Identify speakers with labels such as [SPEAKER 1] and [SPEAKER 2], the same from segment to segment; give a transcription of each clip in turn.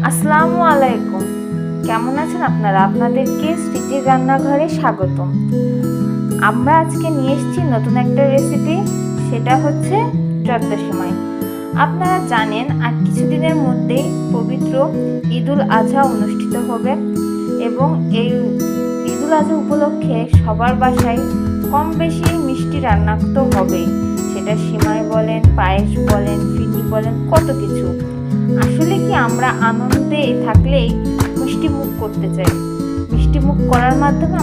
[SPEAKER 1] আসসালামু আলাইকুম। কেমন আছেন আপনারা? আপনাদেরকে স্মৃতির রান্নাঘরে স্বাগতম। আমরা আজকে নিয়ে এসেছি নতুন একটা রেসিপি, সেটা হচ্ছে জর্দা সেমাই। আপনারা জানেন আর কিছুদিনের মধ্যেই পবিত্র ঈদুল আজহা অনুষ্ঠিত হবে এবং এই ঈদুল আজহা উপলক্ষে সবার বাসায় কম বেশি মিষ্টি রান্না তো হবেই। সেটা সেমাই বলেন, পায়েস বলেন, ফিরনি বলেন, কত কিছু। আসলে কি আমরা আনন্দে থাকলেই মিষ্টি মুখ করতে চাই। মিষ্টি মুখ করার মাধ্যমে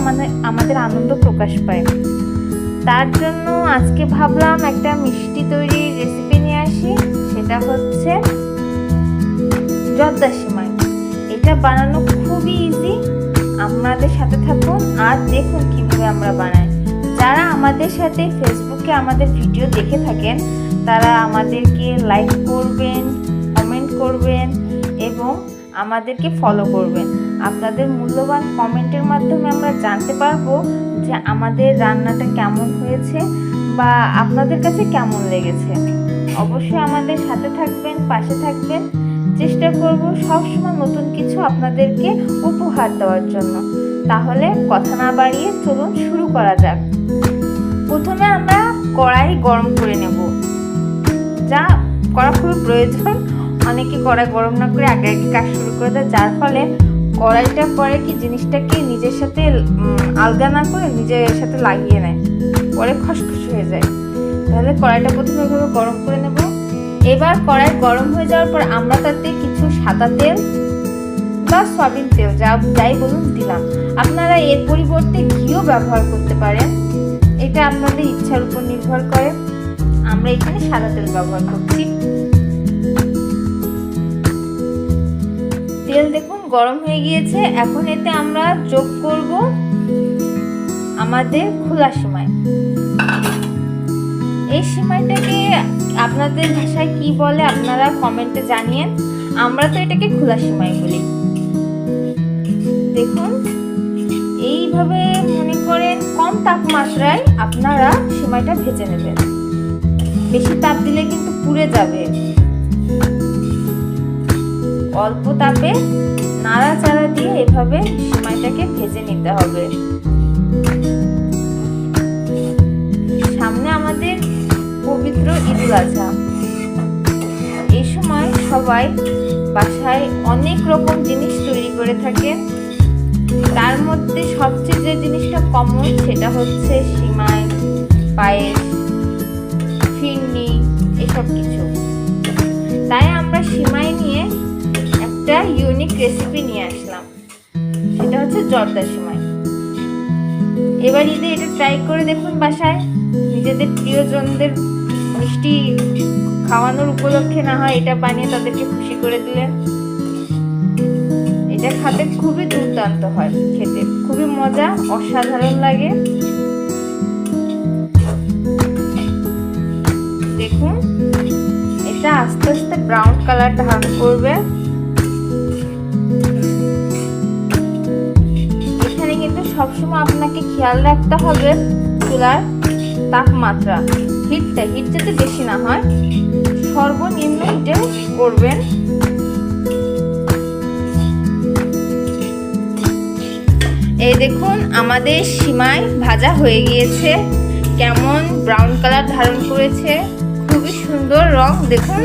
[SPEAKER 1] আমাদের আনন্দ প্রকাশ পায়। তার জন্য আজকে ভাবলাম একটা মিষ্টি তৈরির রেসিপি নিয়ে আসি। সেটা হচ্ছে জর্দা সেমাই। এটা বানানো খুবই ইজি। আমাদের সাথে থাকুন আর দেখুন কিভাবে আমরা বানাই। যারা আমাদের সাথে ফেসবুকে আমাদের ভিডিও দেখে থাকেন তারা আমাদেরকে লাইক করবেন, কমেন্ট করবেন এবং আমাদেরকে ফলো করবেন। আপনাদের মূল্যবান কমেন্টের মাধ্যমে আমরা জানতে পারবো যে আমাদের রান্নাটা কেমন হয়েছে বা আপনাদের কাছে কেমন লেগেছে। অবশ্যই আমাদের সাথে থাকবেন, পাশে থাকবেন। চেষ্টা করব সবসময় নতুন কিছু আপনাদেরকে উপহার দেওয়ার জন্য। তাহলে কথা না বাড়িয়ে চলুন শুরু করা যাক। প্রথমে আমরা কড়াই গরম করে নেব, যা করা খুবই প্রয়োজন। অনেকে কড়াই গরম না করে আগে আগে কাজ শুরু করে দেয়, যার ফলে কড়াইটা পরে কি জিনিসটাকে নিজের সাথে আলগা না করে নিজের সাথে লাগিয়ে নেয়, পরে খসখস হয়ে যায়। তাহলে কড়াইটা প্রথমে এভাবে গরম করে নেব। এবার কড়াই গরম হয়ে যাওয়ার পর আমরা তাতে কিছু সাদা তেল বা সয়াবিন তেল যাই বলুন দিলাম। আপনারা এর পরিবর্তে ঘিও ব্যবহার করতে পারেন, এটা আপনাদের ইচ্ছার উপর নির্ভর করে। আমরা এখানে সাদা তেল ব্যবহার করছি। তেল দেখুন গরম হয়ে গিয়েছে। এখন এতে আমরা যোগ করব আমাদের খোলা সেমাই। এই সেমাইটাকে আপনাদের ভাষায় কি বলে আপনারা কমেন্টে জানিয়েন। আমরা তো এটাকে খোলা সেমাই বলি। দেখুন এইভাবে মনে করেন কম তাপমাত্রায় আপনারা সেমাইটা ভেজে নেবেন। বেশি তাপ দিলে কিন্তু পুড়ে যাবে। অল্প তাপে নাড়াচাড়া দিয়ে এভাবে সেমাইটাকে ভেজে নিতে হবে। সামনে আমাদের পবিত্র ঈদুল আজহা। এই সময় সবাই বাসায় অনেক রকম জিনিস তৈরি করে থাকে। তার মধ্যে সবচেয়ে যে জিনিসটা কমন সেটা হচ্ছে সেমাই, পায়েস, ফিরনি, এসব কিছু। তাই আমরা সেমাই নিয়ে একটা ইউনিক রেসিপি নিয়ে আসলাম, সেটা হচ্ছে জর্দা সেমাই। এবার ঈদে এটা ট্রাই করে দেখুন বাসায়। নিজেদের প্রিয়জনদের মিষ্টি খাওয়ানোর উপলক্ষে না হয় এটা বানিয়ে তাদেরকে খুশি করে দিলেন। এটা খেতে খুবই দুর্দান্ত হয়, খেতে খুবই মজা, অসাধারণ লাগে। দেখুন এটা আস্তে আস্তে ব্রাউন কালার ধারণ করবে। এখানে কিন্তু সবসময় আপনাকে খেয়াল রাখতে হবে চুলার তাপমাত্রা, হিট যাতে বেশি না হয়, সর্বনিম্ন হিটে করবেন। এই দেখুন আমাদের সেমাই ভাজা হয়ে গিয়েছে, কেমন ব্রাউন কালার ধারণ করেছে, খুবই সুন্দর রং। দেখুন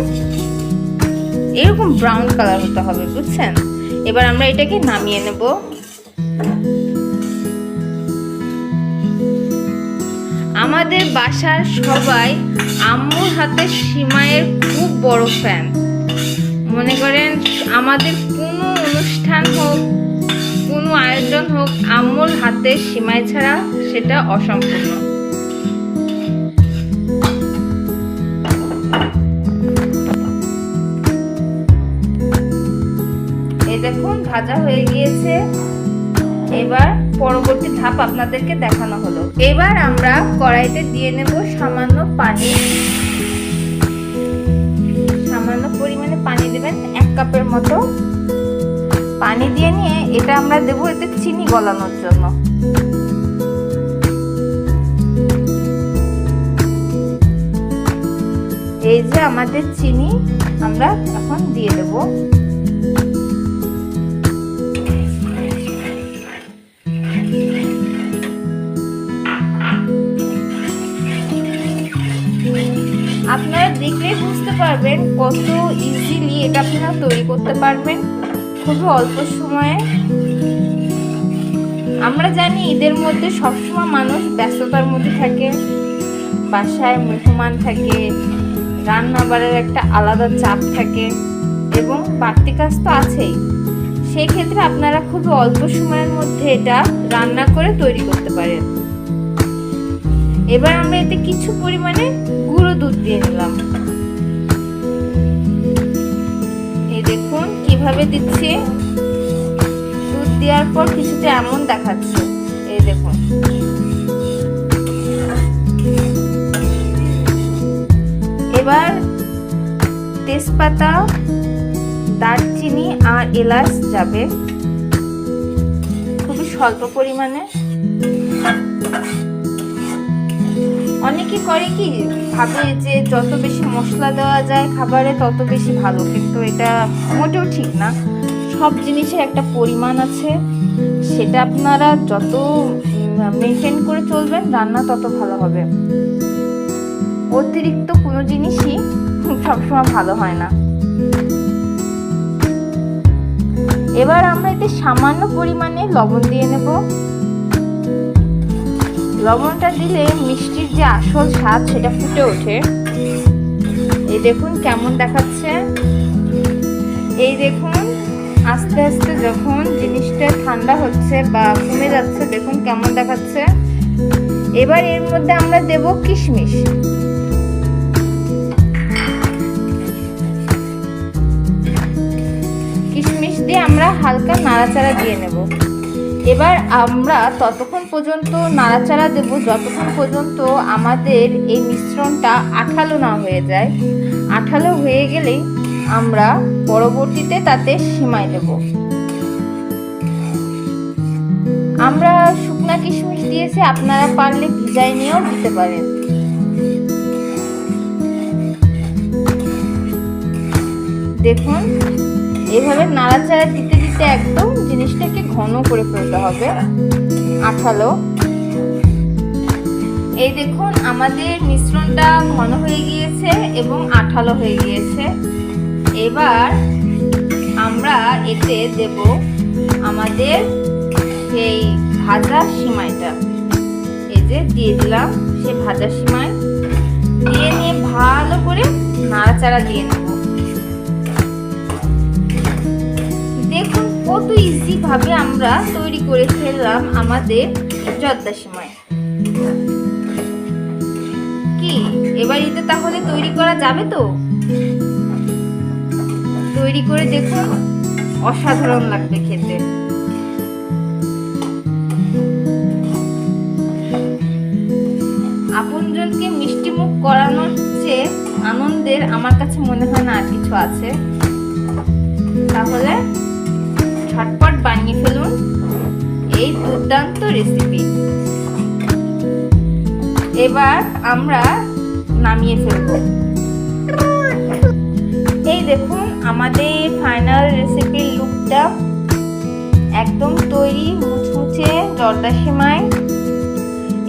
[SPEAKER 1] এরকম ব্রাউন কালার হতে হবে, বুঝছেন? এবার আমরা এটাকে নামিয়ে নেব। আমাদের বাসার সবাই আম্মুর হাতের সেমাইয়ের খুব বড় ফ্যান। মনে করেন আমাদের কোনো অনুষ্ঠান হোক, কোনো আয়োজন হোক, আম্মুর হাতের সেমাই ছাড়া সেটা অসম্পূর্ণ। এই দেখুন ভাজা হয়ে গিয়েছে। এবার পরবর্তী ধাপ আপনাদেরকে দেখানো হলো। এবার আমরা কড়াইতে দিয়ে নেব সামান্য পানি। সামান্য পরিমাণে পানি দেবেন, 1 কাপের মতো পানি দিয়ে নিয়ে এটা আমরা দেব এতে চিনি গলানোর জন্য। এই যে আমাদের চিনি আমরা এখন দিয়ে দেব। আপনারা তৈরি করতে পারবেন খুবই অল্প সময়ে। আমরা জানি ঈদের মধ্যে সবসময় মানুষ ব্যস্ততার মধ্যে থাকে, বাসায় মেহমান থাকে, রান্না বাড়ার একটা আলাদা চাপ থাকে এবং বাড়তি কাজ তো আছেই। সেই ক্ষেত্রে আপনারা খুবই অল্প সময়ের মধ্যে এটা রান্না করে তৈরি করতে পারেন। এবার আমরা এতে কিছু পরিমাণে গুঁড়ো দুধ দিয়ে নিলাম। এই দেখুন কিভাবে দিচ্ছি। দুধ দেওয়ার পর কিছুটা এমন দেখাচ্ছে, এই দেখুন। এবার তেজপাতা, দারচিনি আর এলাচ যাবে খুবই স্বল্প পরিমাণে। অনেকে করে কি ভাবে যে যত বেশি মশলা দেওয়া যায় খাবারে তত বেশি ভালো, কিন্তু এটা মোটেও ঠিক না। সব জিনিসের একটা পরিমাণ আছে, সেটা আপনারা যত মেনটেন করে চলবেন রান্না তত ভালো হবে। অতিরিক্ত কোনো জিনিসই সবসময় ভালো হয় না। এবার আমরা এতে সামান্য পরিমাণে লবণ দিয়ে নেব। লবণটা দিলে মিষ্টির যে আসল স্বাদ সেটা ফুটে ওঠে। এই দেখুন কেমন দেখাচ্ছে। এই দেখুন আস্তে আস্তে যখন জিনিসটা ঠান্ডা হচ্ছে বা কমে যাচ্ছে, দেখুন কেমন দেখাচ্ছে। এবার এর মধ্যে আমরা দেব কিশমিশ। কিশমিশ দিয়ে আমরা হালকা নাড়াচাড়া দিয়ে নেব। এবার আমরা ততক্ষণ পর্যন্ত নাড়াচাড়া দেব যতক্ষণ পর্যন্ত আমাদের এই মিশ্রণটা আঠালো না হয়ে যায়। আঠালো হয়ে গেলেই আমরা পরবর্তীতে তাতে সিমাই দেব। আমরা শুকনা কিশমিশ দিয়েছি, আপনারা পারলে ভিজাই নিয়েও দিতে পারেন। দেখুন এইভাবে নাড়াচাড়া দিতে দিতে একদম জিনিসটাকে ঘন করে ফেলতে হবে, আঠালো। এই দেখুন আমাদের মিশ্রণটা ঘন হয়ে গিয়েছে এবং আঠালো হয়ে গিয়েছে। এবার আমরা এতে দেব আমাদের সেই ভাজা সিমাইটা। এই যে দিয়ে দিলাম সেই ভাজা সিমাই, দিয়ে নিয়ে ভালো করে নাড়াচাড়া দিয়ে নেব। দেখুন কত ইজি ভাবে আমরা তৈরি করে ফেললাম আমাদের জর্দা সিমাই। কি এবার এতে তাহলে তৈরি করা যাবে তো? তৈরি করে দেখুন, অসাধারণ লাগবে খেতে। আপনজনকে মিষ্টি মুখ করানোর চেয়ে আনন্দের আমার কাছে মনে হয় না আর কিছু আছে। তাহলে ঝটপট বানিয়ে ফেলুন এই দুর্দান্ত রেসিপি। এবার আমরা নামিয়ে ফেলব। এই দেখুন আমাদের ফাইনাল রেসিপির লুকটা একদম তৈরি, মুচমুচে জর্দা সিমাই।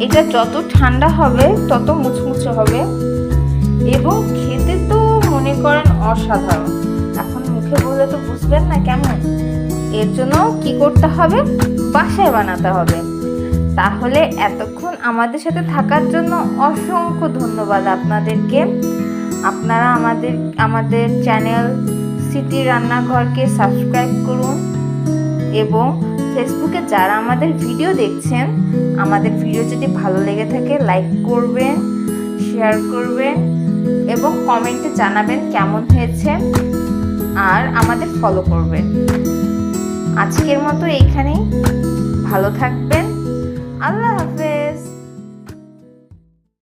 [SPEAKER 1] এটা যত ঠান্ডা হবে তত মুচমুচে হবে এবং খেতে তো মনে করেন অসাধারণ। এখন মুখে বললে তো বুঝবেন না কেমন। এর জন্য কি করতে হবে, বাসায় বানাতে হবে। তাহলে এতক্ষণ আমাদের সাথে থাকার জন্য অসংখ্য ধন্যবাদ আপনাদেরকে। আপনারা আমাদের চ্যানেল সিটি রান্নাঘরকে সাবস্ক্রাইব করুন এবং ফেসবুকে যারা আমাদের ভিডিও দেখছেন, আমাদের ভিডিও যদি ভালো লেগে থাকে লাইক করবেন, শেয়ার করবেন এবং কমেন্টে জানাবেন কেমন হয়েছে, আর আমাদের ফলো করবেন। আজকের মতো এইখানেই, ভালো থাকবেন। আল্লাহ হাফেজ।